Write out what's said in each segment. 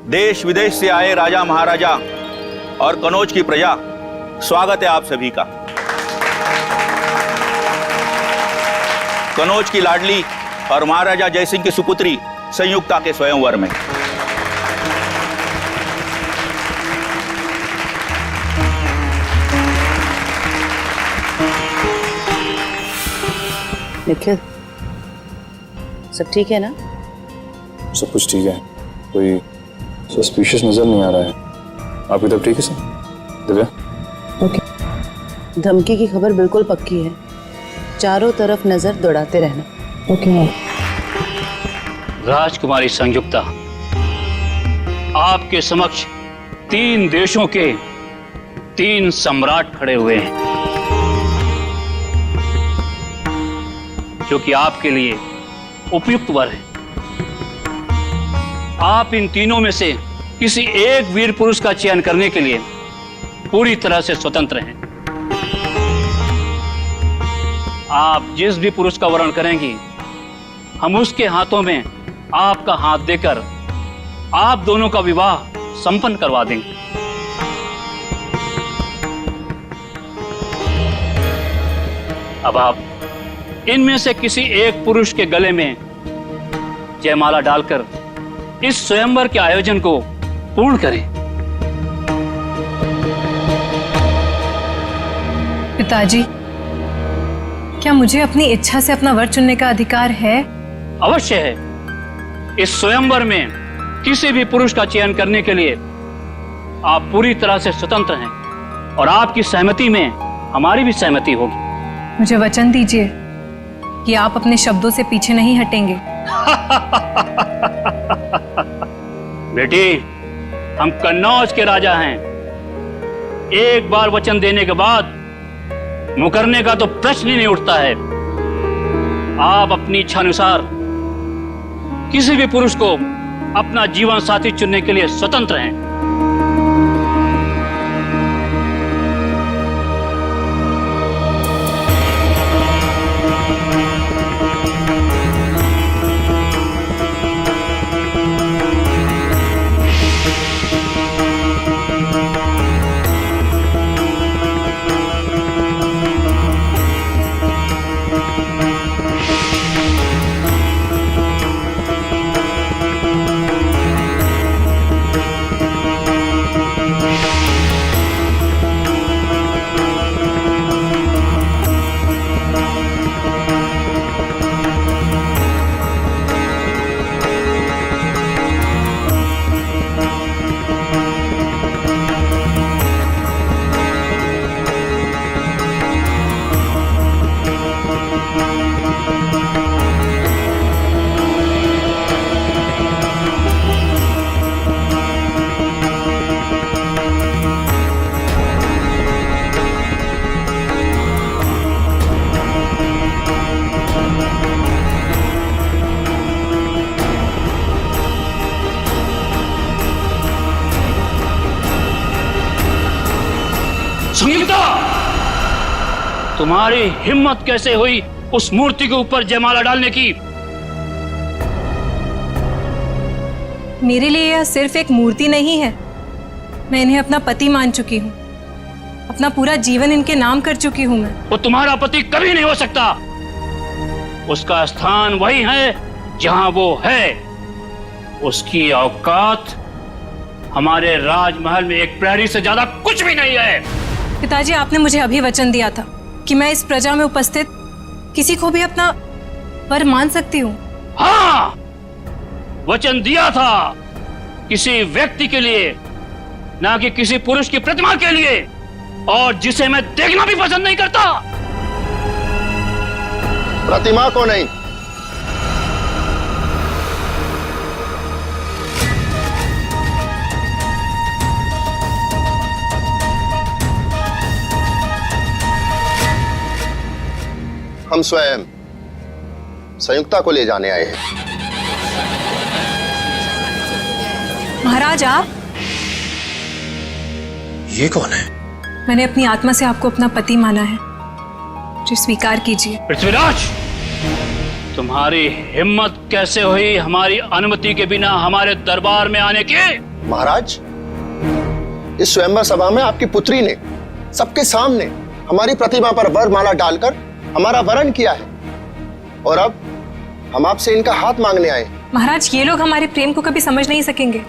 देश विदेश से आए राजा महाराजा और कनौज की प्रजा, स्वागत है आप सभी का। कनौज की लाडली और महाराजा जयसिंह की सुपुत्री संयुक्ता के स्वयंवर में। निखिल, सब ठीक है ना? सब कुछ ठीक है, कोई सस्पिशियस नजर नहीं आ रहा है। आपकी तब ठीक है सर? दिव्या? ओके। धमकी की खबर बिल्कुल पक्की है, चारों तरफ नजर दौड़ाते रहना। ओके। राजकुमारी संयुक्ता, आपके समक्ष 3 देशों के 3 सम्राट खड़े हुए हैं, जो कि आपके लिए उपयुक्त वर है। आप इन तीनों में से किसी एक वीर पुरुष का चयन करने के लिए पूरी तरह से स्वतंत्र हैं। आप जिस भी पुरुष का वर्ण करेंगी, हम उसके हाथों में आपका हाथ देकर आप दोनों का विवाह संपन्न करवा देंगे। अब आप इनमें से किसी एक पुरुष के गले में जयमाला डालकर इस स्वयंवर के आयोजन को पूर्ण करें। पिताजी, क्या मुझे अपनी इच्छा से अपना वर चुनने का अधिकार है? अवश्य है। इस स्वयंवर में किसी भी पुरुष का चयन करने के लिए आप पूरी तरह से स्वतंत्र हैं और आपकी सहमति में हमारी भी सहमति होगी। मुझे वचन दीजिए कि आप अपने शब्दों से पीछे नहीं हटेंगे। बेटी, हम कन्नौज के राजा हैं। एक बार वचन देने के बाद मुकरने का तो प्रश्न ही नहीं उठता है। आप अपनी इच्छा अनुसार किसी भी पुरुष को अपना जीवन साथी चुनने के लिए स्वतंत्र हैं। संयुक्ता, तुम्हारी हिम्मत कैसे हुई उस मूर्ति के ऊपर जयमाला डालने की? मेरे लिए यह सिर्फ एक मूर्ति नहीं है। मैं इन्हें अपना पति मान चुकी हूँ। अपना पूरा जीवन इनके नाम कर चुकी हूँ मैं। वो तुम्हारा पति कभी नहीं हो सकता। उसका स्थान वही है जहां वो है। उसकी औकात हमारे राजमहल में एक प्रहरी से ज्यादा कुछ भी नहीं है। पिताजी, आपने मुझे अभी वचन दिया था कि मैं इस प्रजा में उपस्थित किसी को भी अपना वर मान सकती हूँ। हाँ, वचन दिया था, किसी व्यक्ति के लिए, ना कि किसी पुरुष की प्रतिमा के लिए, और जिसे मैं देखना भी पसंद नहीं करता। प्रतिमा को नहीं, हम स्वयं संयुक्ता को ले जाने आए हैं। महाराज, आप? ये कौन है? मैंने अपनी आत्मा से आपको अपना पति माना है, जो स्वीकार कीजिए। पृथ्वीराज, तुम्हारी हिम्मत कैसे हुई हमारी अनुमति के बिना हमारे दरबार में आने की? महाराज, इस स्वयंवर सभा में आपकी पुत्री ने सबके सामने हमारी प्रतिमा पर वरमाला डालकर हमारा वरण किया है और अब हम आपसे इनका हाथ मांगने आए। महाराज, ये लोग हमारे प्रेम को कभी समझ नहीं सकेंगे।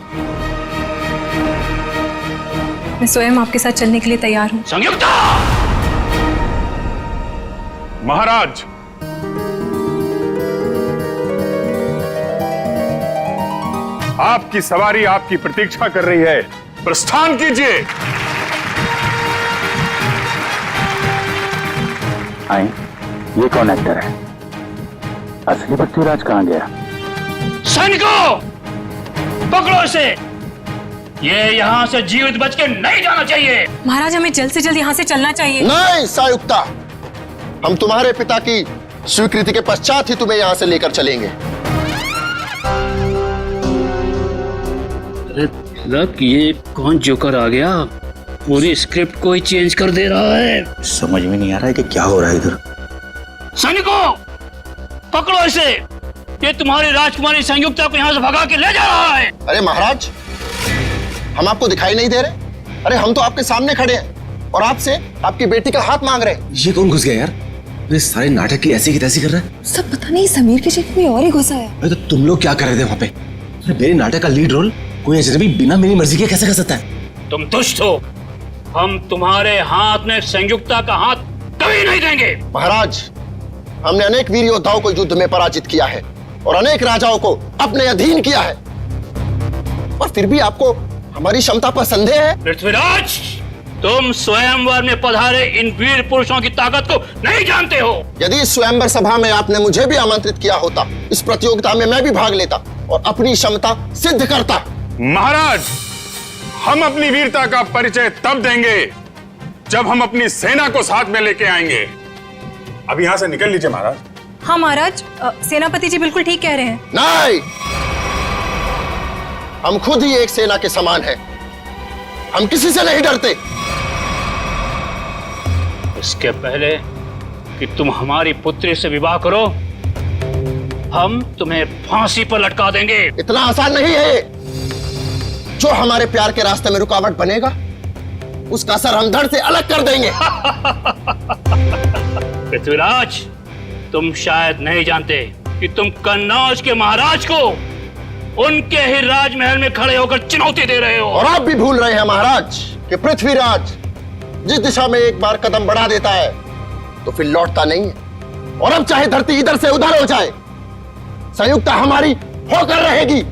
मैं स्वयं आपके साथ चलने के लिए तैयार हूँ। संयुक्ता! महाराज, आपकी सवारी आपकी प्रतीक्षा कर रही है, प्रस्थान कीजिए। आई, ये कौन एक्टर है? असली पृथ्वीराज कहाँ गया? सैनिकों, पकड़ो इसे। ये यहाँ से जीवित बच के नहीं जाना चाहिए। महाराज, हमें जल्द से जल्द यहाँ से चलना चाहिए। नहीं संयुक्ता, हम तुम्हारे पिता की स्वीकृति के पश्चात ही तुम्हें यहाँ से लेकर चलेंगे। लग, ये कौन जोकर आ गया? पूरी स्क्रिप्ट को ही चेंज कर दे रहा है। समझ में नहीं आ रहा है कि क्या हो रहा है इधर। सैनिकों, पकड़ो इसे। ये तुम्हारी राजकुमारी संयुक्ता को यहाँ से भगा के ले जा रहा है। अरे महाराज, हम आपको दिखाई नहीं दे रहे? अरे हम तो आपके सामने खड़े हैं और आपसे आपकी बेटी का हाथ मांग रहे हैं। ये कौन घुस गया यार? ये सारे नाटक की ऐसी की तैसी कर रहा है। सब पता नहीं समीर के जगह कोई और ही घुसा है। अरे तो तुम लोग क्या कर रहे थे वहाँ पे? अरे मेरे नाटक का लीड रोल कोई अजनबी बिना मेरी मर्जी के कैसे कर सकता है? तुम दुष्ट हो। हम तुम्हारे हाथ में संयुक्ता का हाथ कभी नहीं देंगे। महाराज, हमने अनेक वीर योद्धाओं को युद्ध में पराजित किया है और अनेक राजाओं को अपने अधीन किया है, और फिर भी आपको हमारी क्षमता पर संदेह है? पृथ्वीराज, तुम स्वयंवर में पधारे इन वीर पुरुषों की ताकत को नहीं जानते हो। यदि इस स्वयंवर सभा में आपने मुझे भी आमंत्रित किया होता, इस प्रतियोगिता में मैं भी भाग लेता और अपनी क्षमता सिद्ध करता। महाराज, हम अपनी वीरता का परिचय तब देंगे जब हम अपनी सेना को साथ में लेके आएंगे। अब यहां से निकल लीजिए महाराज। हाँ महाराज, सेनापति जी बिल्कुल ठीक कह रहे हैं। नहीं, हम खुद ही एक सेना के समान हैं। हम किसी से नहीं डरते। इसके पहले कि तुम हमारी पुत्री से विवाह करो, हम तुम्हें फांसी पर लटका देंगे। इतना आसान नहीं है। जो हमारे प्यार के रास्ते में रुकावट बनेगा, उसका सर हम धड़ से अलग कर देंगे। पृथ्वीराज, तुम शायद नहीं जानते कि तुम कन्नौज के महाराज को उनके ही राजमहल में खड़े होकर चुनौती दे रहे हो। और आप भी भूल रहे हैं महाराज कि पृथ्वीराज जिस दिशा में एक बार कदम बढ़ा देता है तो फिर लौटता नहीं है। और अब चाहे धरती इधर से उधर हो जाए, संयुक्ता हमारी होकर रहेगी।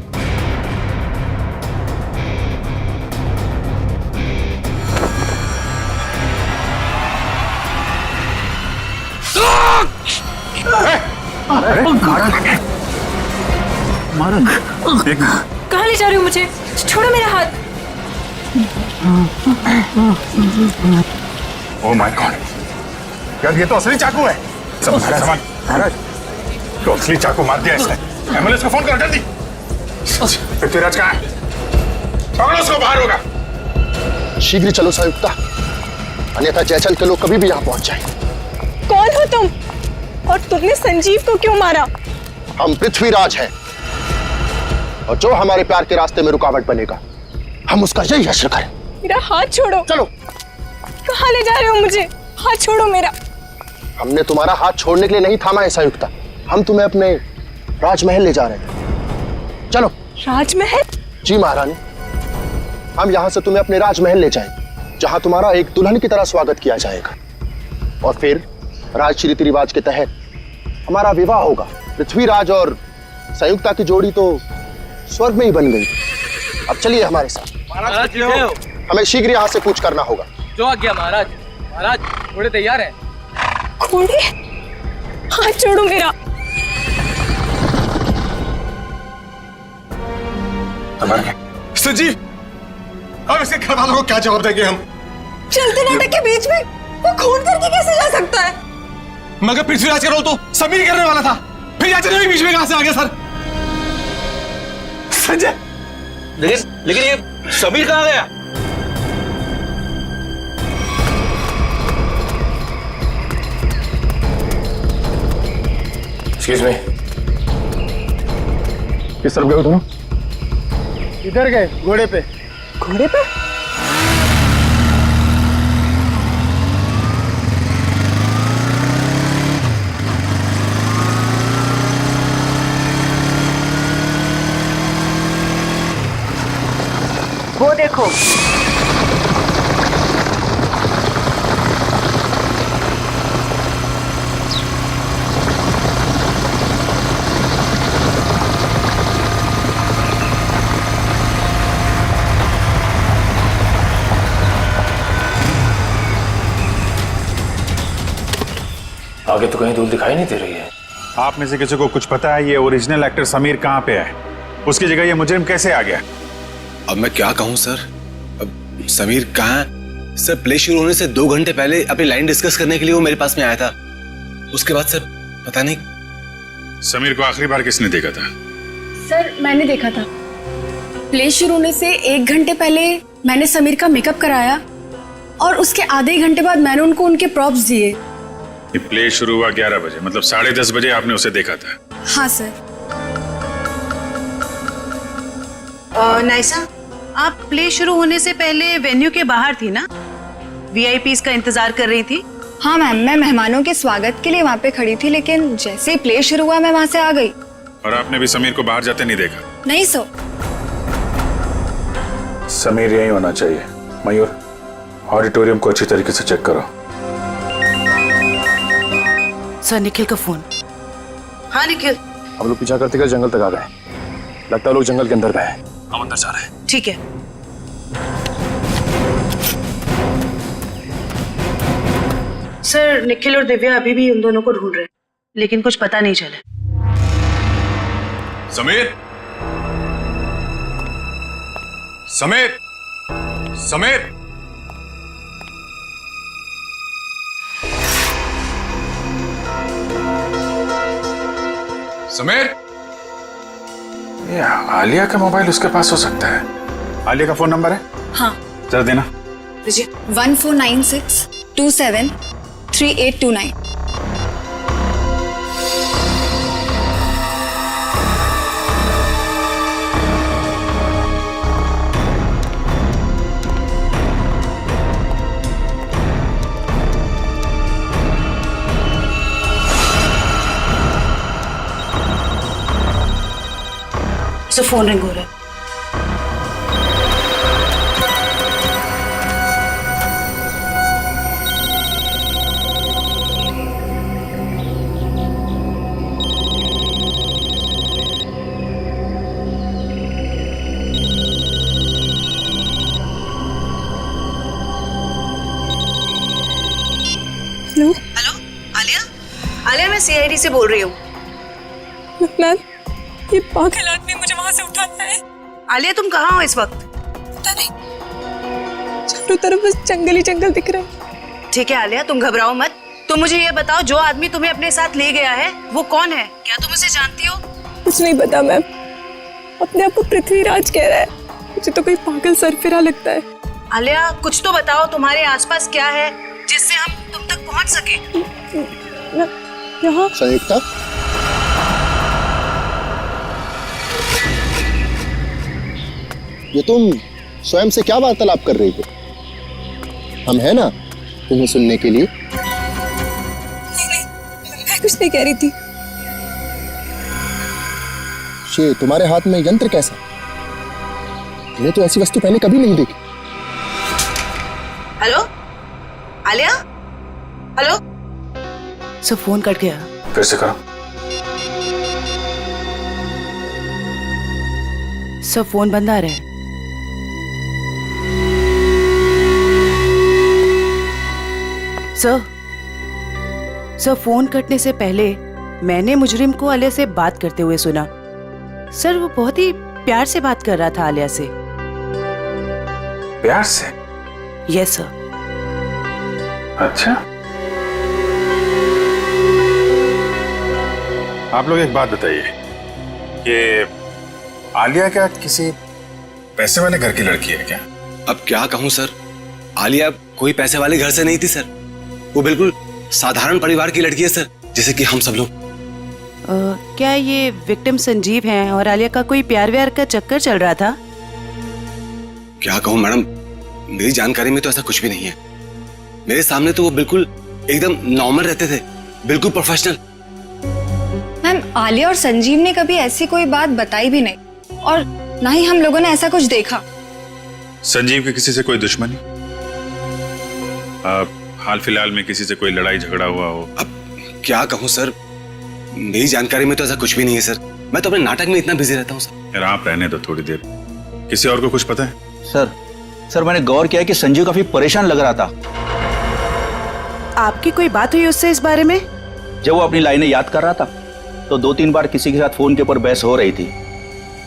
कहाँ ले जा रहे हो मुझे? छोड़ो मेरा हाथ। ओह माय गॉड, यार ये तो असली चाकू है। सब सामान महाराज, तो असली चाकू मार दिया इसने। एम्बुलेंस को फोन करो जल्दी। पृथ्वीराज कहाँ है? पकड़ो उसको, बाहर होगा। शीघ्र चलो संयुक्ता, अन्यथा जयचंद के लोग कभी भी यहाँ पहुंच जाएंगे। कौन हो तुम? और तुमने संजीव को क्यों मारा? हम पृथ्वीराज हैं और जो हमारे प्यार के रास्ते में रुकावट बनेगा, हम उसका यही हश्र करें। मेरा हाथ छोड़ो। चलो। कहाँ ले जा रहे हो मुझे? हाथ छोड़ो मेरा। हमने तुम्हारा हाथ छोड़ने के लिए नहीं थामा है संयुक्ता, हम तुम्हें अपने राजमहल ले जा रहे हैं। चलो। राजमहल? जी महारानी, हम यहाँ से तुम्हें अपने राजमहल ले जाएंगे, जहाँ तुम्हारा एक दुल्हन की तरह स्वागत किया जाएगा, और फिर राज रीति रिवाज के तहत हमारा विवाह होगा। पृथ्वीराज और संयुक्ता की जोड़ी तो स्वर्ग में ही बन गई। अब चलिए हमारे साथ। महाराज, हमें शीघ्र यहाँ से कूच करना होगा। जो आ गया महाराज। महाराज, घोड़े तैयार हैं। घोड़े? हाथ छोड़ो मेरा। संजीव, अब इसके घर वालों को क्या जवाब देंगे हम? चलते नाटक के बीच में वो खून करके कैसे जा सकता है? मगर पृथ्वीराज का रोल तो समीर करने वाला था, फिर याचन भी बीच में कहां से आ गया सर? संजय, लेकिन ये समीर कहाँ गया? एक्सक्यूज मी, किस तरफ गए हो तुम? इधर गए घोड़े पे। घोड़े पे? वो देखो। आगे तो कहीं धूल दिखाई नहीं दे रही है। आप में से किसी को कुछ पता है ये ओरिजिनल एक्टर समीर कहाँ पे है? उसकी जगह ये मुजरिम कैसे आ गया? अब मैं क्या कहूँ सर? अब समीर कहाँ है? सर प्ले शुरू होने से 2 घंटे पहले अपनी लाइन डिस्कस करने के लिए वो मेरे पास में आया था। उसके बाद सर पता नहीं। समीर को आखिरी बार किसने देखा था? सर मैंने देखा था। प्ले शुरू होने से 1 घंटे पहले मैंने समीर का मेकअप कराया और उसके आधे घंटे बाद मैंने उनको उनके प्रॉप्स दिए। ये प्ले शुरू हुआ 11 बजे, मतलब 10:30 बजे आपने उसे देखा था। हाँ सर। नाइसा, आप प्ले शुरू होने से पहले वेन्यू के बाहर थी ना? वीआईपीज का इंतजार कर रही थी? हाँ मैम, मैं मेहमानों के स्वागत के लिए वहाँ पे खड़ी थी, लेकिन जैसे ही प्ले शुरू हुआ मैं वहाँ से आ गई। और आपने भी समीर को बाहर जाते नहीं देखा? नहीं सर। समीर यही होना चाहिए। मयूर, ऑडिटोरियम को अच्छी तरीके से चेक करो। सर निखिल का फोन। हाँ निखिल। हम लोग पीछा करते जंगल तक आ गए। लगता है लोग जंगल के अंदर गए। हम अंदर जा रहे हैं। ठीक है। सर निखिल और दिव्या अभी भी उन दोनों को ढूंढ रहे हैं, लेकिन कुछ पता नहीं चला। समीर, समीर, समीर, समीर। ये आलिया का मोबाइल उसके पास हो सकता है। आलिया का फोन नंबर है? हाँ। जरा देना। 1496273829। सर फोन रिंग हो रहा है। हेलो। हेलो आलिया। आलिया मैं सीआईडी से बोल रही हूँ। मैम, ये पागल आदमी मुझे वहां से उठाता है। आलिया तुम कहाँ हो इस वक्त? पता नहीं, चारों तरफ बस जंगल ही जंगल दिख रहा है। ठीक है आलिया, तुम घबराओ मत। तुम मुझे ये बताओ, जो आदमी तुम्हें अपने साथ ले गया है वो कौन है? क्या तुम उसे जानती हो? कुछ नहीं पता मैम। अपने आप को पृथ्वीराज कह रहा है। मुझे तो कोई पागल सरफिरा लगता है। आलिया कुछ तो बताओ, तुम्हारे आसपास क्या है जिससे हम तुम तक पहुंच सके? यहाँ संयुक्ता, ये तुम स्वयं से क्या वार्तालाप कर रही हो? हम है ना तुम्हें सुनने के लिए। नहीं, मैं कुछ नहीं कह रही थी। ये तुम्हारे हाथ में यंत्र कैसा? मैंने तो ऐसी वस्तु पहले कभी नहीं देखी। हेलो आलिया। हेलो। सब फोन कट गया। फिर से करो। सब फोन बंद आ रहे हैं। सर फोन कटने से पहले मैंने मुजरिम को आलिया से बात करते हुए सुना। सर वो बहुत ही प्यार से बात कर रहा था आलिया से। प्यार से? Yes sir. अच्छा, आप लोग एक बात बताइए, ये आलिया क्या किसी पैसे वाले घर की लड़की है क्या? अब क्या कहूँ सर, आलिया कोई पैसे वाले घर से नहीं थी सर। वो बिल्कुल साधारण परिवार की लड़की है सर, जैसे कि हम सब लोग। क्या ये विक्टिम संजीव हैं और आलिया का कोई प्यार व्यार का चक्कर चल रहा था? क्या कहूँ मैडम, मेरी जानकारी में तो ऐसा कुछ भी नहीं है। मेरे सामने तो वो बिल्कुल एकदम नॉर्मल रहते थे, बिल्कुल प्रोफेशनल। मैम, आलिया और संजीव ने कभी ऐसी कोई बात बताई भी नहीं और ना ही हम लोगों ने ऐसा कुछ देखा। संजीव की किसी से कोई दुश्मनी? हाल फिलहाल में किसी से कोई लड़ाई झगड़ा हुआ हो? अब क्या कहूँ सर, मेरी जानकारी में तो ऐसा कुछ भी नहीं है सर। मैं तो अपने नाटक में इतना बिजी रहता हूँ सर। यार आप रहने दो थोड़ी देर। किसी और को कुछ पता है? सर मैंने गौर किया कि संजीव काफी परेशान लग रहा था। आपकी कोई बात हुई उससे इस बारे में? जब वो अपनी लाइनें याद कर रहा था तो 2-3 बार किसी के साथ फोन के ऊपर बहस हो रही थी।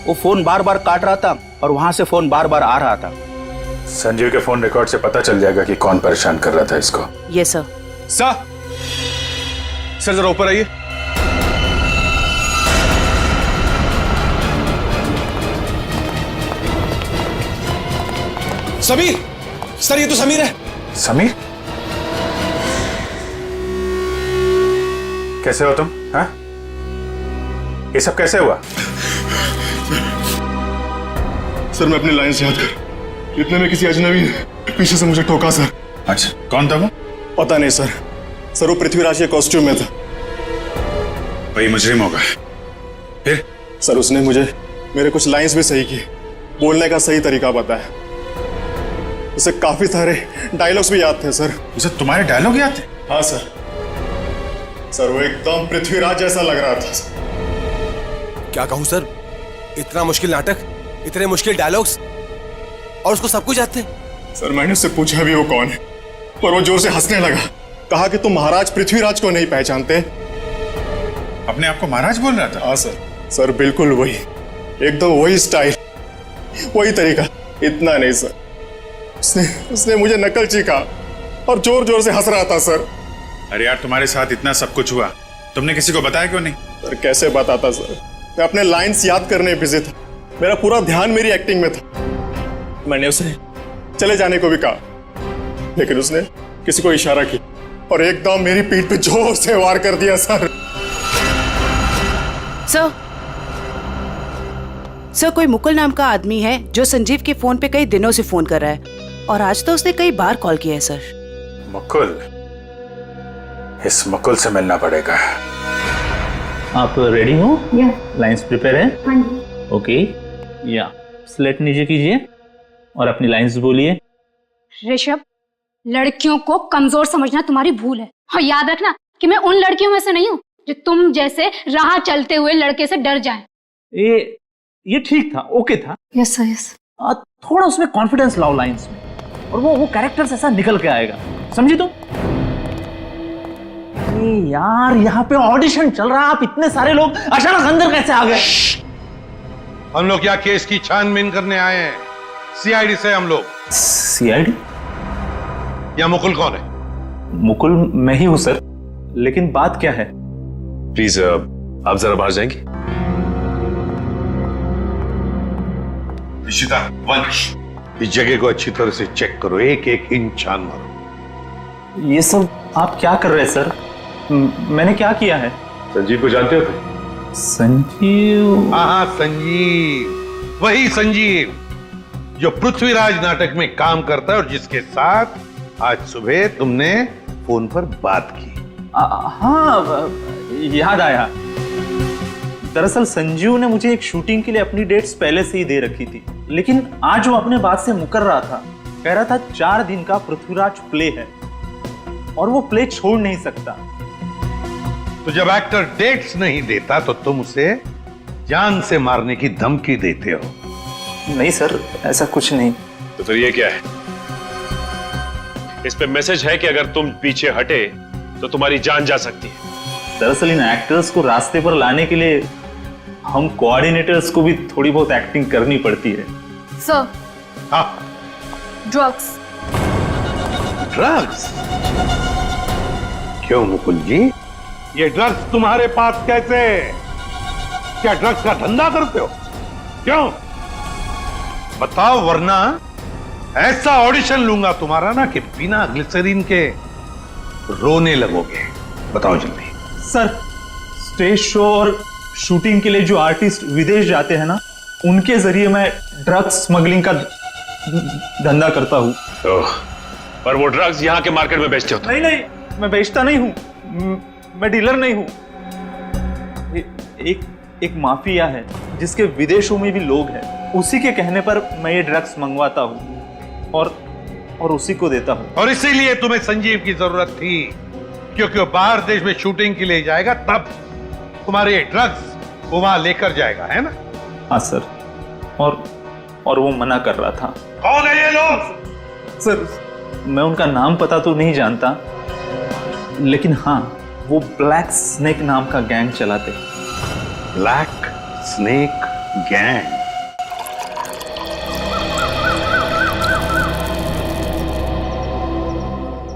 वो फोन बार बार काट रहा था और वहां से फोन बार बार आ रहा था। संजीव के फोन रिकॉर्ड से पता चल जाएगा कि कौन परेशान कर रहा था इसको। Yes sir. सर जरा ऊपर आइए। समीर, सर ये तो समीर है। समीर? कैसे हो तुम? हाँ? ये सब कैसे हुआ? सर मैं अपनी लाइंस याद कर, इतने में किसी अजनबी ने पीछे से मुझे ठोका सर। अच्छा, कौन था वो? पता नहीं सर। सर वो पृथ्वीराज के कॉस्ट्यूम में था। वही मुजरिम होगा। फिर? सर उसने मुझे मेरे कुछ लाइंस भी सही की, बोलने का सही तरीका बताया। उसे काफी सारे डायलॉग्स भी याद थे सर। उसे तुम्हारे डायलॉग याद थे? हाँ सर। सर वो एकदम पृथ्वीराज जैसा लग रहा था। क्या कहूँ सर, इतना मुश्किल नाटक, इतने मुश्किल डायलॉग्स और उसको सब कुछ याद थे। सर मैंने उससे पूछा भी वो कौन है, पर वो जोर से हंसने लगा। कहा कि तुम महाराज पृथ्वीराज को नहीं पहचानते। अपने आप को महाराज बोल रहा था? हाँ सर। सर बिल्कुल वही, एकदम वही स्टाइल, वही तरीका। इतना नहीं सर, उसने मुझे नकल चीखा और जोर जोर से हंस रहा था सर। अरे यार तुम्हारे साथ इतना सब कुछ हुआ, तुमने किसी को बताया क्यों नहीं? सर कैसे बताता सर, मैं अपने लाइंस याद करने में बिजी था। मेरा पूरा ध्यान मेरी एक्टिंग में था। मैंने उसे चले जाने को भी कहा, लेकिन उसने किसी को इशारा किया और एकदम मेरी पीठ पे जोर से वार कर दिया सर। सर कोई मुकुल नाम का आदमी है जो संजीव के फोन पे कई दिनों से फोन कर रहा है और आज तो उसने कई बार कॉल किया है सर। मुकुल? इस मुकुल से मिलना पड़ेगा। आप रेडी हो? या। लाइंस प्रिपेयर है? हाँ जी। ओके, या स्लेट नीचे कीजिए और अपनी लाइंस बोलिए। ऋषभ, लड़कियों को कमजोर समझना तुम्हारी भूल है और याद रखना कि मैं उन लड़कियों में से नहीं हूँ जो तुम जैसे राह चलते हुए लड़के से डर जाएं। ये ठीक था, ओके था। Yes sir, yes. थोड़ा उसमें कॉन्फिडेंस लाओ लाइंस में और वो कैरेक्टर ऐसा निकल के आएगा, समझी तुम? यार यहाँ पे ऑडिशन चल रहा है, आप इतने सारे लोग अचानक अंदर कैसे आ गए? हम लोग क्या केस की छानबीन करने आए हैं? सीआईडी से हम लोग। सीआईडी? या मुकुल कौन है? मुकुल मैं ही हूं सर, लेकिन बात क्या है? प्लीज आप जरा बाहर जाएंगे? इशिता, वंश, इस जगह को अच्छी तरह से चेक करो, एक एक इंच छान मारो। ये सब आप क्या कर रहे हैं सर? मैंने क्या किया है? संजीव को जानते हो तुम? संजीव? हाँ संजीव, वही संजीव जो पृथ्वीराज नाटक में काम करता है और जिसके साथ आज सुबह तुमने फोन पर बात की। हाँ याद आया। दरअसल संजीव ने मुझे एक शूटिंग के लिए अपनी डेट्स पहले से ही दे रखी थी, लेकिन आज वो अपने बात से मुकर रहा था। कह रहा था 4 दिन का पृथ्वीराज प्ले है और वो प्ले छोड़ नहीं सकता। तो जब एक्टर डेट्स नहीं देता तो तुम उसे जान से मारने की धमकी देते हो? नहीं सर, ऐसा कुछ नहीं। तो फिर ये क्या है? इस पे मैसेज है कि अगर तुम पीछे हटे तो तुम्हारी जान जा सकती है। दरअसल इन एक्टर्स को रास्ते पर लाने के लिए हम कोऑर्डिनेटर्स को भी थोड़ी बहुत एक्टिंग करनी पड़ती है। सर, हाँ, ड्रग्स। ड्रग्स? क्यों मुकुल जी, ये ड्रग्स तुम्हारे पास कैसे? क्या ड्रग्स का धंधा करते हो? क्यों बताओ, वरना ऐसा ऑडिशन लूंगा तुम्हारा ना कि बिना ग्लिसरीन के रोने लगोगे। बताओ जल्दी। सर, स्टेज शो और शूटिंग के लिए जो आर्टिस्ट विदेश जाते हैं ना, उनके जरिए मैं ड्रग्स स्मगलिंग का धंधा करता हूँ। पर वो ड्रग्स यहाँ के मार्केट में बेचते हो तो? नहीं नहीं, मैं बेचता नहीं हूँ, मैं डीलर नहीं हूँ। एक माफिया है जिसके विदेशों में भी लोग हैं, उसी के कहने पर मैं ये ड्रग्स मंगवाता हूँ और उसी को देता हूँ। और इसीलिए तुम्हें संजीव की जरूरत थी, क्योंकि वो बाहर देश में शूटिंग के लिए जाएगा, तब तुम्हारे ये ड्रग्स वो वहां लेकर जाएगा, है ना? हाँ सर, और वो मना कर रहा था। कौन है ये लोग? सर, मैं उनका नाम पता तो नहीं जानता, लेकिन हाँ, वो ब्लैक स्नेक नाम का गैंग चलाते। Black snake gang?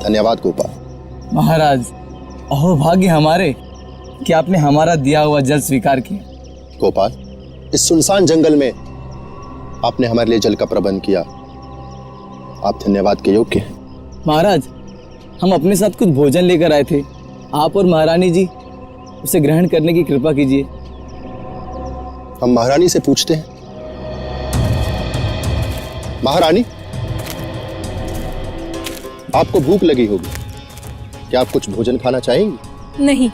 धन्यवाद गोपाल। महाराज, अहो भाग्य हमारे कि आपने हमारा दिया हुआ जल स्वीकार किया। गोपाल, इस सुनसान जंगल में आपने हमारे लिए जल का प्रबंध किया, आप धन्यवाद के योग्य हैं। महाराज, हम अपने साथ कुछ भोजन लेकर आए थे, आप और महारानी जी उसे ग्रहण करने की कृपा कीजिए। हम महारानी से पूछते हैं। महारानी, आपको भूख लगी होगी, क्या आप कुछ भोजन खाना चाहेंगी? नहीं,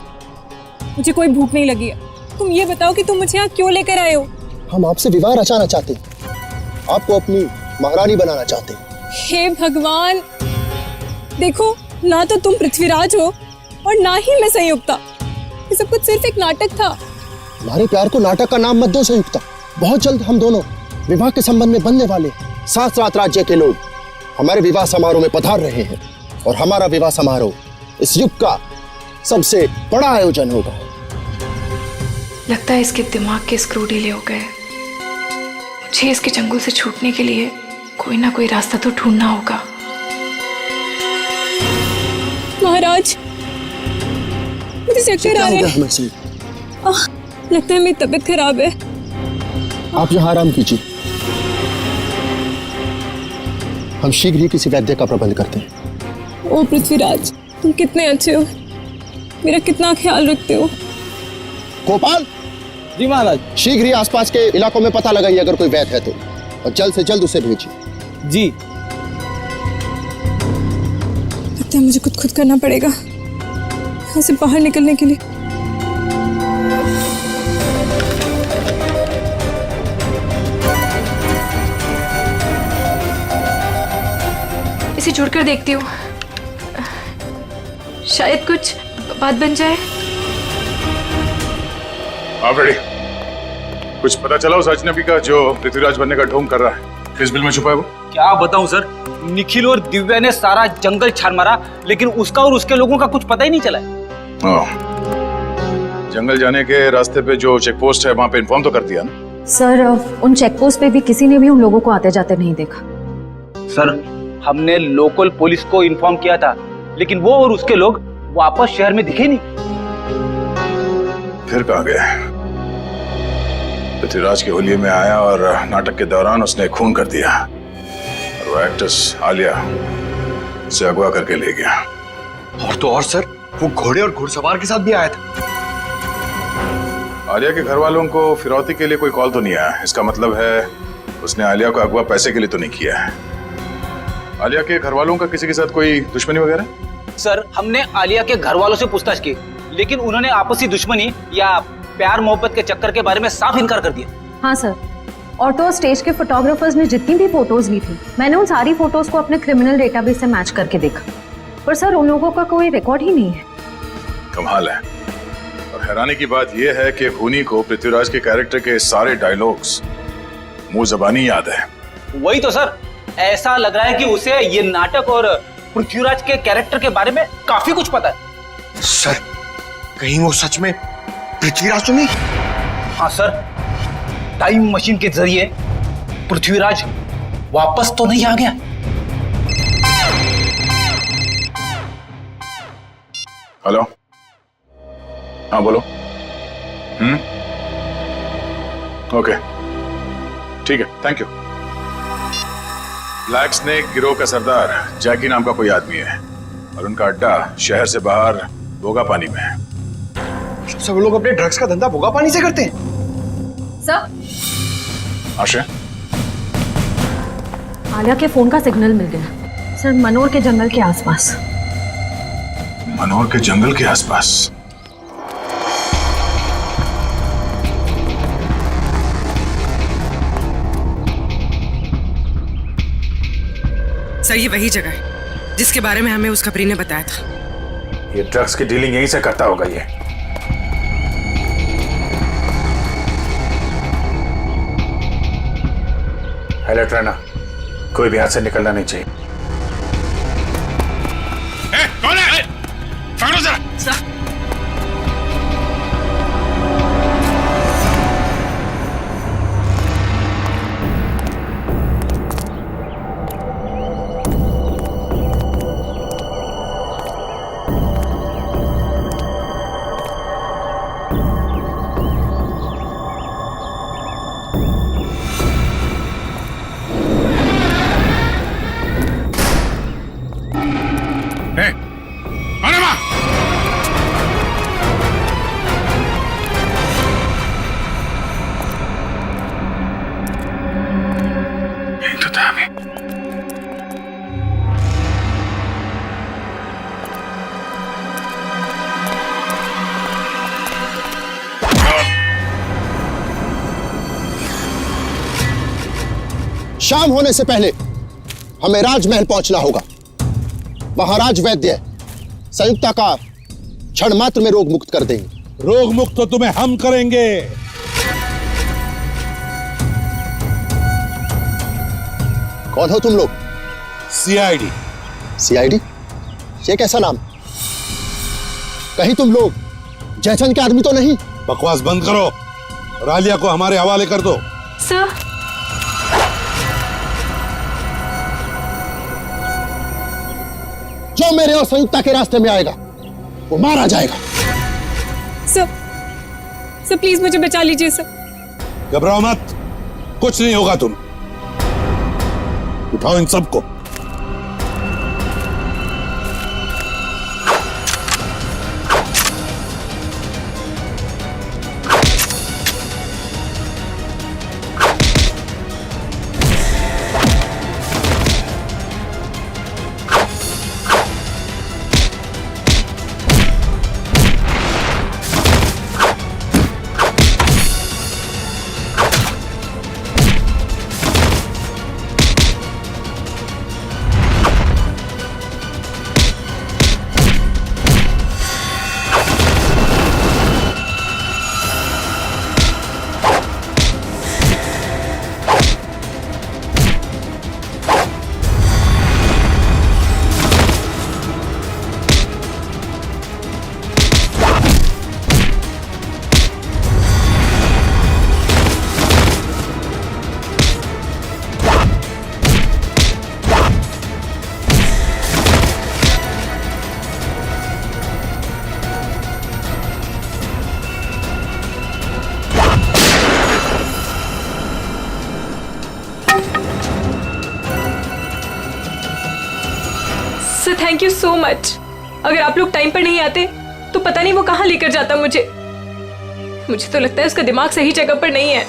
मुझे कोई भूख नहीं लगी है। तुम ये बताओ कि तुम मुझे यहाँ क्यों लेकर आए हो? हम आपसे विवाह रचाना चाहते हैं, आपको अपनी महारानी बनाना चाहते हैं। हे भगवान, देखो, ना तो तुम पृथ्वीराज हो और ना ही मैं संयुक्ता। ये सब कुछ सिर्फ एक नाटक था। हमारे प्यार को नाटक का नाम मत दो संयुक्ता। बहुत जल्द हम दोनों विवाह के संबंध में बनने वाले सात रात राज्य के लोग हमारे विवाह समारोह में पधार रहे हैं, और हमारा विवाह समारोह इस युग का सबसे बड़ा आयोजन होगा। लगता है इसके दिमाग के स्क्रू ढीले हो गए। मुझे इसके चंगुल से छूटने के लिए कोई ना कोई रास्ता तो ढूंढना होगा। महाराज, मुझे चक्कर आ रहे हैं। लगता है मेरी तबीयत खराब है। आप यहाँ आराम कीजिए, हम शीघ्र ही किसी वैद्य का प्रबंध करते हैं। ओ पृथ्वीराज, तुम कितने अच्छे हो, मेरा कितना ख्याल रखते हो। गोपाल जी महाराज। शीघ्र ही आसपास के इलाकों में पता लगाइए अगर कोई वैद्य है तो, और जल्द से जल्द उसे भेजिए। जी। लगता है मुझे कुछ खुद करना पड़ेगा यहाँ से बाहर निकलने के लिए। इसे जोड़कर देखती हूँ, शायद कुछ बात बन जाए। आप रेडी? कुछ पता चला उस अजनबी का जो पृथ्वीराज बनने का ढोंग कर रहा है? किस बिल में छुपा है वो? क्या बताऊं सर, निखिल और दिव्या ने सारा जंगल छान मारा, लेकिन उसका और उसके लोगों का कुछ पता ही नहीं चला है। जंगल जाने के रास्ते पे जो चेक पोस्ट है वहां पे इन्फॉर्म तो कर दिया ना? सर, उन चेक पोस्ट पे भी किसी ने भी उन लोगों को आते जाते नहीं देखा। सर, हमने लोकल पुलिस को इन्फॉर्म किया था, लेकिन वो और उसके लोग वापस शहर में दिखे नहीं। फिर कहाँ गए? पृथ्वीराज के होलिये में आया और नाटक के दौरान उसने खून कर दिया, और वो एक्ट्रेस आलिया उसे अगवा करके ले गया। और तो और सर, वो घोड़े और घुड़सवार के साथ भी आया था। आलिया के घर वालों को फिरौती के लिए कोई कॉल तो नहीं आया। इसका मतलब है उसने आलिया को अगवा पैसे के लिए तो नहीं किया है। आलिया के घर वालों का किसी के साथ कोई दुश्मनी वगैरह? सर, हमने आलिया के घर वालों से पूछताछ की, लेकिन उन्होंने आपसी दुश्मनी या प्यार मोहब्बत के चक्कर के बारे में साफ इनकार कर दिया। हाँ सर, और तो स्टेज के फोटोग्राफर्स ने जितनी भी फोटोज ली थी, मैंने उन सारी फोटोज को अपने क्रिमिनल डेटाबेस से मैच करके देखा, पर सर उन लोगों का कोई रिकॉर्ड ही नहीं है। कमाल है। और हैरानी की बात यह है कि खूनी को पृथ्वीराज के कैरेक्टर के सारे डायलॉग्स मुंह ज़बानी याद है। वही तो सर, ऐसा लग रहा है कि उसे ये नाटक और पृथ्वीराज के कैरेक्टर के बारे में काफी कुछ पता है। सर, कहीं वो सच में पृथ्वीराज तो नहीं? हाँ सर, टाइम मशीन के जरिए पृथ्वीराज वापस तो नहीं आ गया? हेलो, हाँ बोलो। ओके, ठीक है, थैंक यू। ब्लैक स्नेक गिरोह का सरदार जैकी नाम का कोई आदमी है, और उनका अड्डा शहर से बाहर भोगा पानी में है। सब लोग अपने ड्रग्स का धंधा भोगा पानी से करते हैं? सर, आशा, आलिया के फोन का सिग्नल मिल गया सर, मनोर के जंगल के आसपास। मनोर के जंगल के आसपास? सर ये वही जगह है जिसके बारे में हमें उसका प्री ने बताया था। ये ड्रग्स की डीलिंग यहीं से करता होगा ये। अलर्ट रहना, कोई भी हाथ से निकलना नहीं चाहिए। कौन है? पकड़ो जरा। शाम होने से पहले हमें राजमहल पहुंचना होगा। महाराज वैद्य संयुक्ता का क्षण मात्र में रोग मुक्त कर देंगे। रोग मुक्त तो तुम्हें हम करेंगे। कौन हो तुम लोग? सीआईडी। सीआईडी? ये कैसा नाम? कहीं तुम लोग जयचंद के आदमी तो नहीं? बकवास बंद करो, रालिया को हमारे हवाले कर दो। सर जो मेरे और संयुक्ता के रास्ते में आएगा वो मारा जाएगा। सर प्लीज मुझे बचा लीजिए सर। घबराओ मत, कुछ नहीं होगा। तुम उठाओ इन सबको। Sir thank you so much. अगर आप लोग टाइम पर नहीं आते तो पता नहीं वो कहाँ लेकर जाता मुझे तो लगता है उसका दिमाग सही जगह पर नहीं है।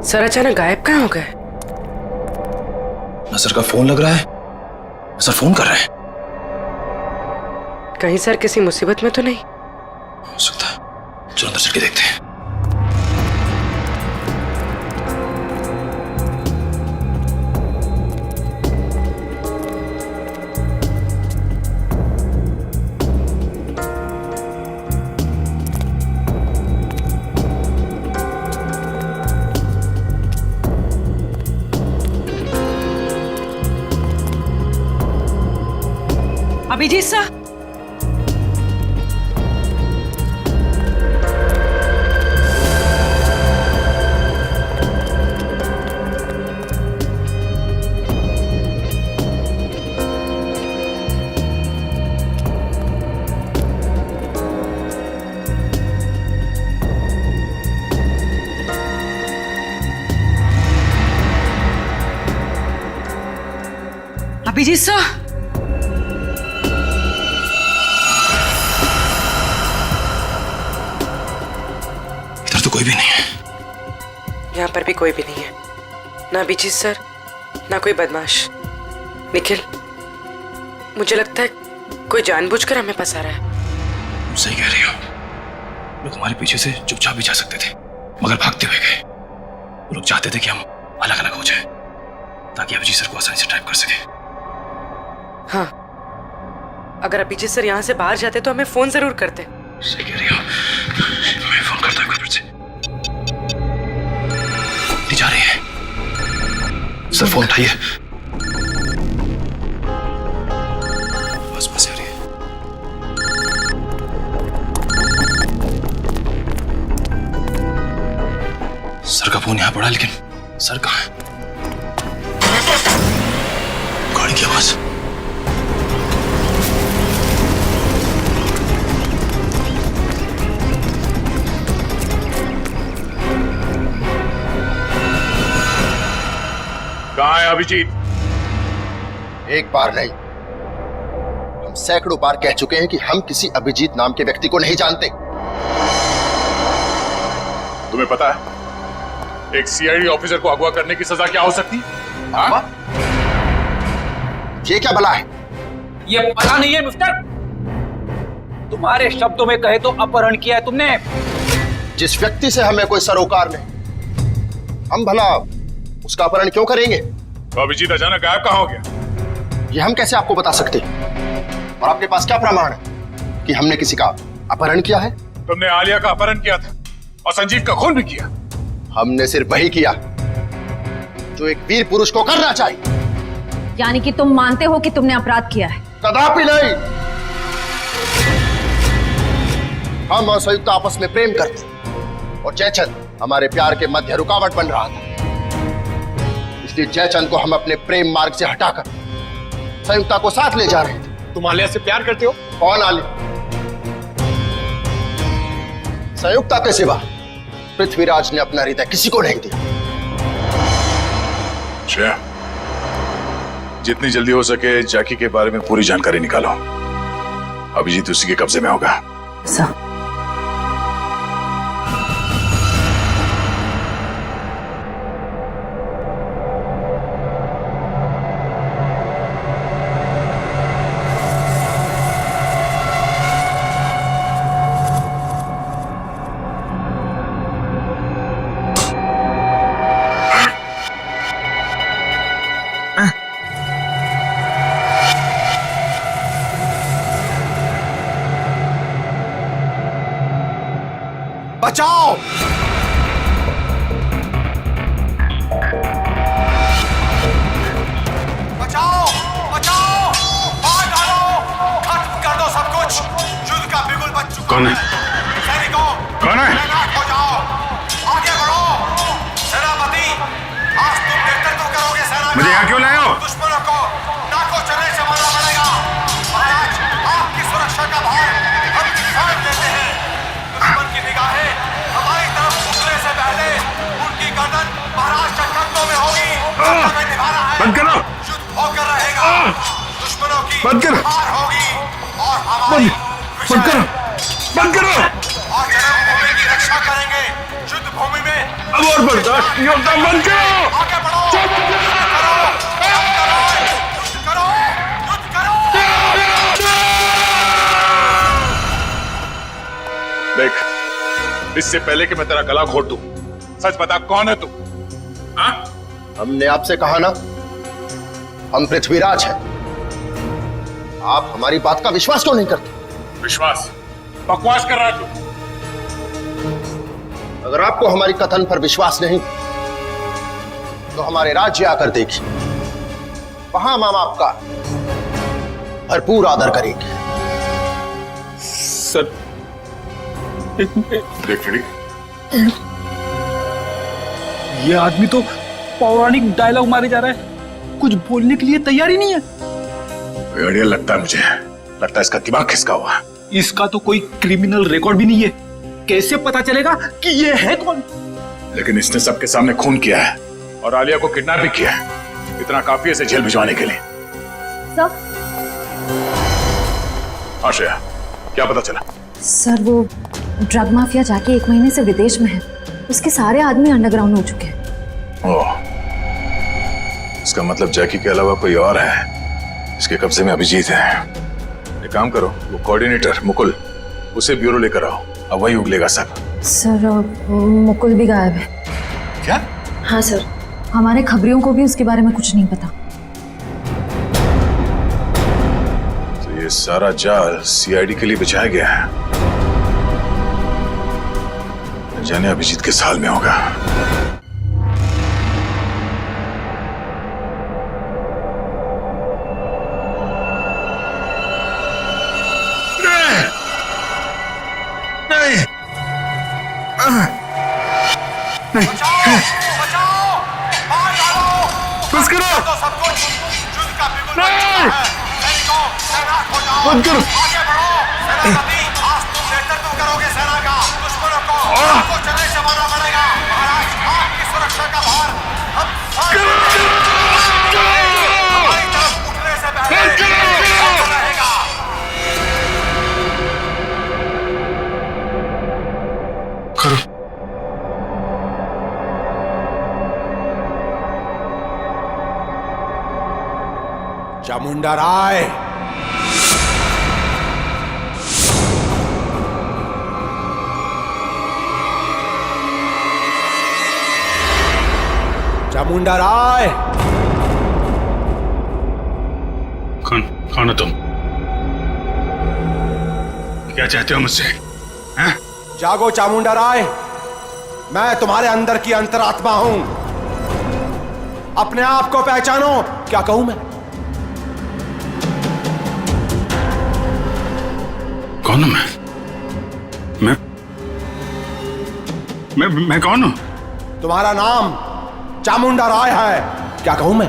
सर अचानक गायब कहाँ हो गए? सर का फोन लग रहा है, सर फोन कर रहे हैं। कहीं सर किसी मुसीबत में तो नहीं? हो सकता है, चलो अंदर चल के देखते हैं। अभिजीत सर, अभिजीत सर, इधर तो कोई भी नहीं है। यहाँ पर भी कोई भी नहीं है, ना अभिजीत सर, ना कोई बदमाश। निखिल, मुझे लगता है कोई जानबूझकर हमें फंसा रहा है। सही कह रही हो। लोग हमारे पीछे से चुपचाप भी जा सकते थे, मगर भागते हुए गए। वो लोग चाहते थे कि हम अलग अलग हो जाएं, ताकि अभिजीत सर को आसानी से ट्रैप कर सके। हाँ, अगर अभिजीत सर यहाँ से बाहर जाते तो हमें फोन जरूर करते। सही कह रही हो। मैं फोन करता हूँ फिर से। नहीं जा रही है। सर फोन उठाइए। बस आ रही है। सर का फोन यहाँ पड़ा, लेकिन सर कहाँ है? गाड़ी की आवाज। कहाँ है अभिजीत? एक बार नहीं, हम सैकड़ों बार कह चुके हैं कि हम किसी अभिजीत नाम के व्यक्ति को नहीं जानते। तुम्हें पता है एक सीआईडी ऑफिसर को अगवा करने की सजा क्या हो सकती है? हाँ? ये क्या भला है? ये भला नहीं है मिस्टर। तुम्हारे शब्दों में कहे तो अपहरण किया है तुमने। जिस व्यक्ति से हमें कोई सरोकार नहीं, हम भला उसका अपहरण क्यों करेंगे? तो अभिजीत अचानक गायब कहाँ हो गया? ये हम कैसे आपको बता सकते हैं? और आपके पास क्या प्रमाण है कि हमने किसी का अपहरण किया है? तुमने आलिया का अपहरण किया था और संजीव का खून भी किया। हमने सिर्फ वही किया जो एक वीर पुरुष को करना चाहिए। यानी कि तुम मानते हो कि तुमने अपराध किया है? कदापि नहीं। हम और संयुक्त आपस में प्रेम करते और जयचंद हमारे प्यार के मध्य रुकावट बन रहा था, इसलिए जयचंद को हम अपने प्रेम मार्ग से हटाकर संयुक्ता को साथ ले जा रहे थे। तुम आलिया से प्यार करते हो? कौन आलिया? संयुक्ता के सिवा पृथ्वीराज ने अपना हृदय किसी को नहीं दिया। श्रेया, जितनी जल्दी हो सके जैकी के बारे में पूरी जानकारी निकालो। अभिजीत उसी के कब्जे में होगा। सर, बचाओ! बचाओ! बचाओ! मार डालो! खत्म कर दो सब कुछ! युद्ध का बिगुल बज चुका कौन है? सैनिकों, कौन है? तैनात हो जाओ! आगे बढ़ो! सेनापति, आज तुम नेतृत्व करोगे सेना का। मुझे यहाँ क्यों लाए हो? दुश्मनों को नाकों चने से मारना पड़ेगा। महाराज, आपकी सुरक्षा का भार हम किसान लेते हैं। दुश्मन की निगाहें हमारी तरफ उठने से पहले उनकी गर्दन महाराज के कंधों में होगी। हमें निभाना है। बंद करो! युद्ध होकर रहेगा। दुश्मनों की बंद करो! हार होगी और हमारी बंद करो! बंद करो! और जन्मभूमि की रक्षा करेंगे। युद्ध भूमि में अब और बर्दाश्त नहीं होता। बंद करो! आगे बढ़ो! युद्ध करो! युद्ध करो! युद्ध करो! देख, इससे पहले कि मैं तेरा गला घोट दूं, सच बता कौन है तू? हाँ? हमने आपसे कहा ना, हम पृथ्वीराज हैं। आप हमारी बात का विश्वास क्यों नहीं करते? विश्वास? बकवास कर रहा है तू। अगर आपको हमारी कथन पर विश्वास नहीं तो हमारे राज्य आकर देखिए, वहां हम आपका भरपूर आदर करेंगे। सर, देख फ्रेडी, ये आदमी तो पौराणिक डायलॉग मारे जा रहा है, कुछ बोलने के लिए तैयार ही नहीं है। अड़िया लगता है मुझे, लगता है इसका दिमाग खिसका हुआ। इसका तो कोई क्रिमिनल रिकॉर्ड भी नहीं है, कैसे पता चलेगा कि ये है कौन? लेकिन इसने सबके सामने खून किया है और आलिया को किडनैप भी किया है। इतना काफी है इसे जेल भिजवाने के लिए। सर, आश्रया, क्या पता चला? सर वो ड्रग माफिया जाके 1 महीने से विदेश में है। उसके सारे आदमी अंडरग्राउंड हो चुके हैं। ओह, इसका मतलब जैकी के अलावा कोई और है। इसके कब्जे में अभिजीत है। एक काम करो, वो कोऑर्डिनेटर मुकुल, उसे ब्यूरो लेकर आओ। अब वही उगलेगा सब। सर मुकुल भी गायब है। क्या? हाँ सर, हमारे खबरियों को भी उसके बारे में कुछ नहीं पता। तो ये सारा जाल सीआईडी के लिए बिछाया गया है। न जाने अभिजीत किस हाल में होगा। बस करो, नहीं, बंद करो। चामुंडा राय, चामुंडा राय। कौन हो तुम? क्या चाहते हो मुझसे? हैं? जागो चामुंडा राय, मैं तुम्हारे अंदर की अंतरात्मा हूं। अपने आप को पहचानो। क्या कहूं मैं? कौन हूं मैं कौन हूं? तुम्हारा नाम चामुंडा राय है। क्या कहूं मैं?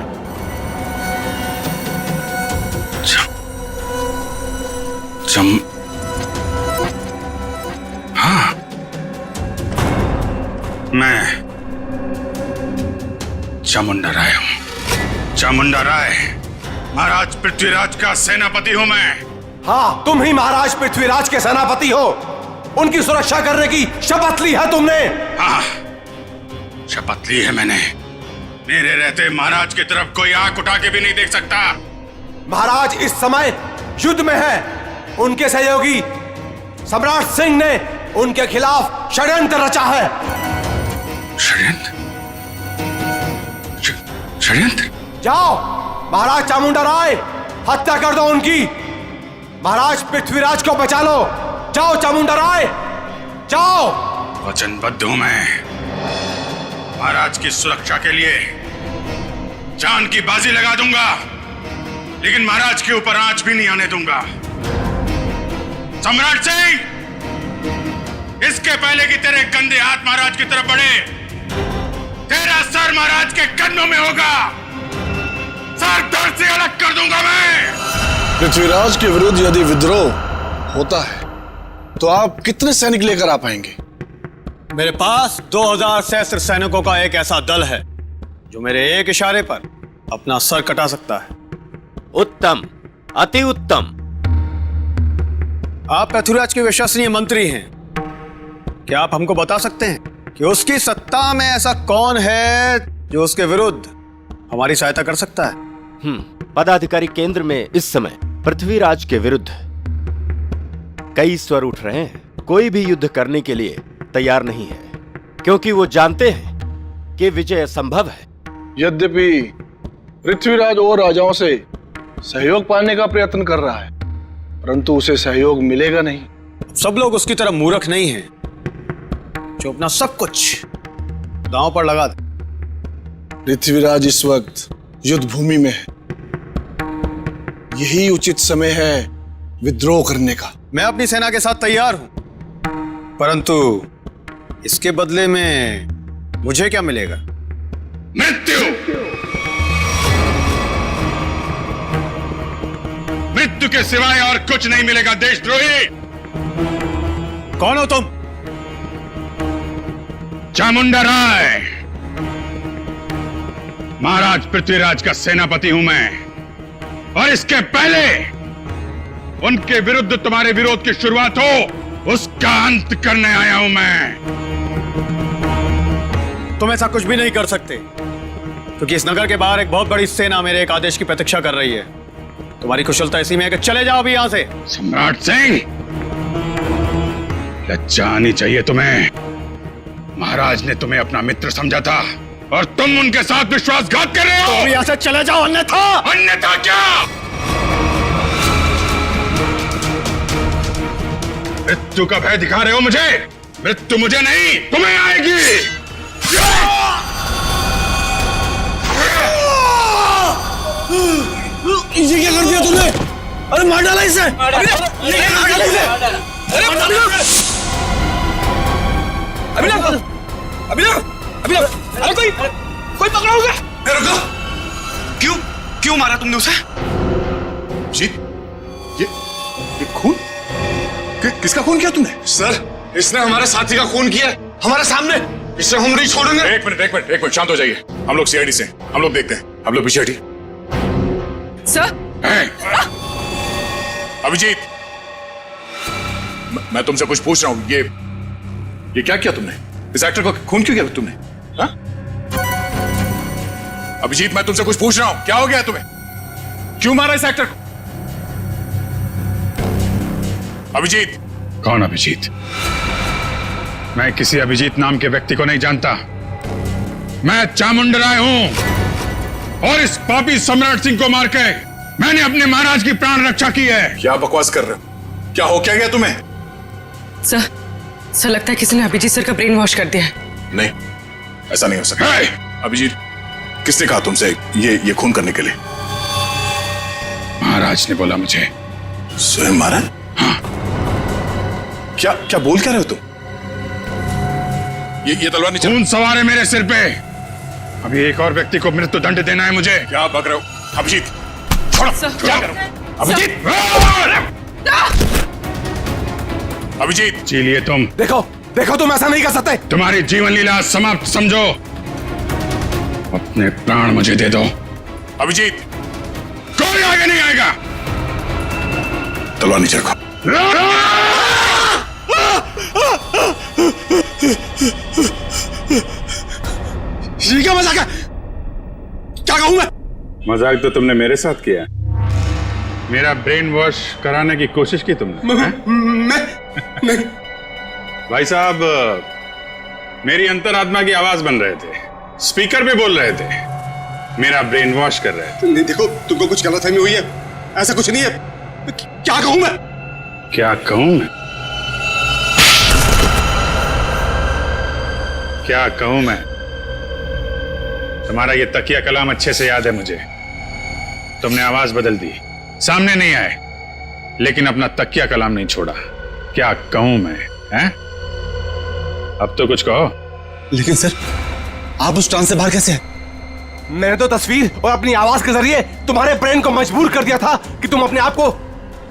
हाँ, मैं चामुंडा राय हूं। चामुंडा राय, महाराज पृथ्वीराज का सेनापति हूं मैं। हाँ, तुम ही महाराज पृथ्वीराज के सेनापति हो। उनकी सुरक्षा करने की शपथ ली है तुमने। हाँ, शपथ ली है मैंने। मेरे रहते महाराज की तरफ कोई आंख उठा के भी नहीं देख सकता। महाराज इस समय युद्ध में है। उनके सहयोगी सम्राट सिंह ने उनके खिलाफ षड्यंत्र रचा है। षड्यंत्र? जाओ महाराज चामुंडा राय, हत्या कर दो उनकी। महाराज पृथ्वीराज को बचा लो। जाओ चामुंडा राय, जाओ। वचनबद्ध हूं मैं। महाराज की सुरक्षा के लिए जान की बाजी लगा दूंगा, लेकिन महाराज के ऊपर आंच भी नहीं आने दूंगा। सम्राट सिंह, इसके पहले कि तेरे गंदे हाथ महाराज की तरफ बढ़े, तेरा सर महाराज के कंधों में होगा। सर धड़ से अलग कर दूंगा मैं। पृथ्वीराज के विरुद्ध यदि विद्रोह होता है तो आप कितने सैनिक लेकर आ पाएंगे? मेरे पास 2000 सहस्त्र सैनिकों का एक ऐसा दल है जो मेरे एक इशारे पर अपना सर कटा सकता है। उत्तम, अति उत्तम। आप पृथ्वीराज के विश्वसनीय मंत्री हैं। क्या आप हमको बता सकते हैं कि उसकी सत्ता में ऐसा कौन है जो उसके विरुद्ध हमारी सहायता कर सकता है? पदाधिकारी केंद्र में इस समय पृथ्वीराज के विरुद्ध कई स्वर उठ रहे हैं। कोई भी युद्ध करने के लिए तैयार नहीं है, क्योंकि वो जानते हैं कि विजय असंभव है। यद्यपि पृथ्वीराज और राजाओं से सहयोग पाने का प्रयत्न कर रहा है, परंतु उसे सहयोग मिलेगा नहीं। सब लोग उसकी तरह मूर्ख नहीं हैं जो अपना सब कुछ दांव पर लगा दे। पृथ्वीराज इस वक्त युद्ध भूमि में है। यही उचित समय है विद्रोह करने का। मैं अपनी सेना के साथ तैयार हूं, परंतु इसके बदले में मुझे क्या मिलेगा? मृत्यु। मृत्यु के सिवाय और कुछ नहीं मिलेगा देशद्रोही। कौन हो तुम? चामुंडा राय, महाराज पृथ्वीराज का सेनापति हूं मैं, और इसके पहले उनके विरुद्ध तुम्हारे विरोध की शुरुआत हो, उसका अंत करने आया हूं मैं। तुम ऐसा कुछ भी नहीं कर सकते, क्योंकि इस नगर के बाहर एक बहुत बड़ी सेना मेरे एक आदेश की प्रतीक्षा कर रही है। तुम्हारी कुशलता इसी में है कि चले जाओ अभी यहां से। सम्राट सिंह, लज्जा आनी चाहिए तुम्हें। महाराज ने तुम्हें अपना मित्र समझा था और तुम उनके साथ विश्वासघात कर रहे हो। तो यहां से चले जाओ, अन्यथा। अन्यथा क्या? मृत्यु का भय दिखा रहे हो मुझे? मृत्यु मुझे नहीं, तुम्हें आएगी। ये क्या कर दिया तुमने? अरे मार डाला इसे! अरे कोई पकड़ा होगा? क्यों मारा तुमने उसे? जीत, ये खून? किसका खून किया तुमने? सर, इसने हमारे साथी का खून किया हमारे सामने। इसे हम नहीं छोड़ेंगे। एक मिनट, शांत हो जाइए। हम लोग सीआईडी से, हम लोग देखते हैं। हम लोग पीछे हटिए। सर, अभिजीत, मैं तुमसे कुछ पूछ रहा हूं। ये क्या किया तुमने? इस एक्टर को खून क्यों किया तुमने? हा? अभिजीत, मैं तुमसे कुछ पूछ रहा हूं। क्या हो गया तुम्हें? क्यों मारा इस एक्टर को? अभिजीत। कौन अभिजीत? मैं किसी अभिजीत नाम के व्यक्ति को नहीं जानता। मैं चामुंडराय हूं और इस पापी सम्राट सिंह को मार के मैंने अपने महाराज की प्राण रक्षा की है। क्या बकवास कर रहे हो? क्या हो क्या गया तुम्हें? सर लगता है किसी ने अभिजीत सर का ब्रेन वॉश कर दिया है। नहीं, ऐसा नहीं हो सकता। अभिजीत, किसने कहा तुमसे ये खून करने के लिए? महाराज ने बोला मुझे। स्वयं महाराज? हाँ। क्या बोल क्या रहे हो तुम? ये तलवार नीचे। खून सवार है मेरे सिर पे। अभी एक और व्यक्ति को मृत्यु दंड देना है मुझे। क्या बक रहे हो? अभिजीत, छोड़ो। क्या करो? अभिजीत, अभिजीत, जी लिए तुम। देखो तुम ऐसा नहीं कर सकते। तुम्हारी जीवन लीला समाप्त समझो। अपने प्राण मुझे दे दो। अभिजीत, कोई आगे नहीं आएगा। तलवार नीचे रखो। ये क्या मजाक है? क्या कहूं मैं? मजाक तो तुमने मेरे साथ किया। मेरा ब्रेन वॉश कराने की कोशिश की तुमने। मैं भाई साहब, मेरी अंतरात्मा की आवाज बन रहे थे, स्पीकर पे बोल रहे थे, मेरा ब्रेन वॉश कर रहे थे। नहीं, देखो तुमको कुछ गलतफहमी हुई है। ऐसा कुछ नहीं है। क्या कहूं मैं? क्या कहूं मैं? क्या कहूं मैं? तुम्हारा ये तकिया कलाम अच्छे से याद है मुझे। तुमने आवाज बदल दी, सामने नहीं आए, लेकिन अपना तकिया कलाम नहीं छोड़ा। क्या कहूं मैं? हैं? अब तो कुछ कहो। लेकिन सर, आप उस ट्रांस से बाहर कैसे हैं? मैंने तो तस्वीर और अपनी आवाज के जरिए तुम्हारे ब्रेन को मजबूर कर दिया था कि तुम अपने आप को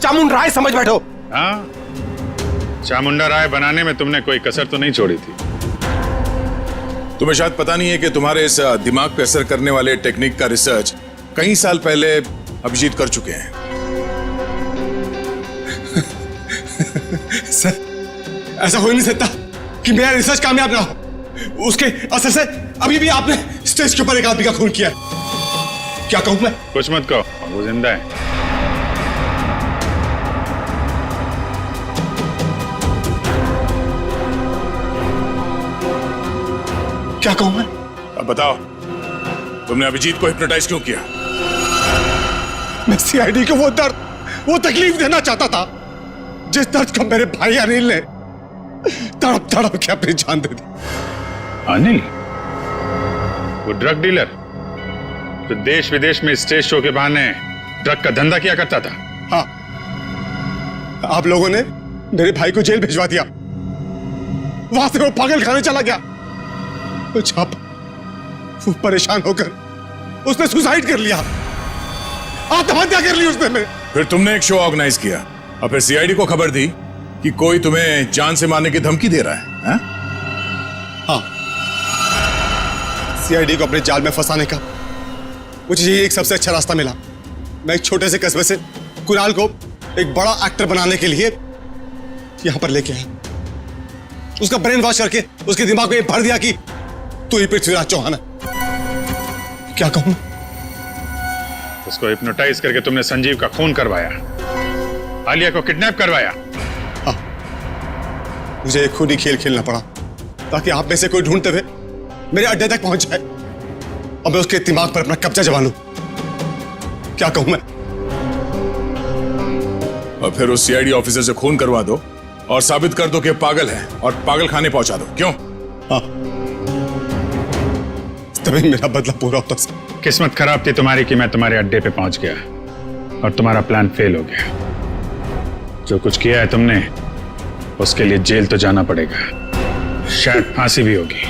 चामुंडा राय समझ बैठो। हाँ, चामुंडा राय बनाने में तुमने कोई कसर तो नहीं छोड़ी थी। तुम्हें शायद पता नहीं है कि तुम्हारे इस दिमाग पे असर करने वाले टेक्निक का रिसर्च कई साल पहले अभिजीत कर चुके हैं। सर, ऐसा हो ही नहीं सकता कि मेरा रिसर्च कामयाब ना हो। उसके असर से अभी भी आपने स्टेज के ऊपर एक आदमी का खून किया। क्या कहूं मैं? कुछ मत कहो, वो जिंदा है। क्या कहूं मैं? अब बताओ, तुमने अभिजीत को हिप्नोटाइज क्यों किया? मैं सीआईडी को वो दर्द, वो तकलीफ देना चाहता था जिस दर्द को मेरे भाई अनिल ने तड़प तड़प के अपनी जान दे दी। अनिल? वो ड्रग डीलर जो देश विदेश में स्टेज शो के बहाने ड्रग का धंधा किया करता था। हाँ, आप लोगों ने मेरे भाई को जेल भिजवा दिया। वहां से वो पागल खाने चला गया। वो परेशान होकर उसने सुसाइड कर लिया, आत्महत्या कर ली उसने। फिर तुमने एक शो ऑर्गेनाइज किया और फिर सीआईडी को खबर दी कि कोई तुम्हें जान से मारने की धमकी दे रहा है। हाँ, सीआईडी को अपने जाल में फंसाने का मुझे यही एक सबसे अच्छा रास्ता मिला। मैं एक छोटे से कस्बे से कुणाल को एक बड़ा एक्टर बनाने के लिए यहां पर लेके आया। उसका ब्रेन वॉश करके उसके दिमाग में भर दिया कि तू ही पृथ्वीराज चौहान है। क्या कहूं? उसको हिप्नोटाइज करके तुमने संजीव का खून करवाया, आलिया को किडनैप करवाया। हाँ, मुझे खुद ही खेल खेलना पड़ा ताकि आप में से कोई ढूंढते हुए मेरे अड्डे तक पहुंच जाए और मैं उसके दिमाग पर अपना कब्जा जमा लूं। क्या कहूं मैं? और फिर उस सीआईडी ऑफिसर से खून करवा दो और साबित कर दो कि पागल है और पागल खाने पहुंचा दो। क्यों? हाँ, तभी मेरा बदला पूरा होता सर। किस्मत खराब थी तुम्हारी कि मैं तुम्हारे अड्डे पे पहुंच गया और तुम्हारा प्लान फेल हो गया। जो कुछ किया है तुमने, उसके लिए जेल तो जाना पड़ेगा, शायद फांसी भी होगी।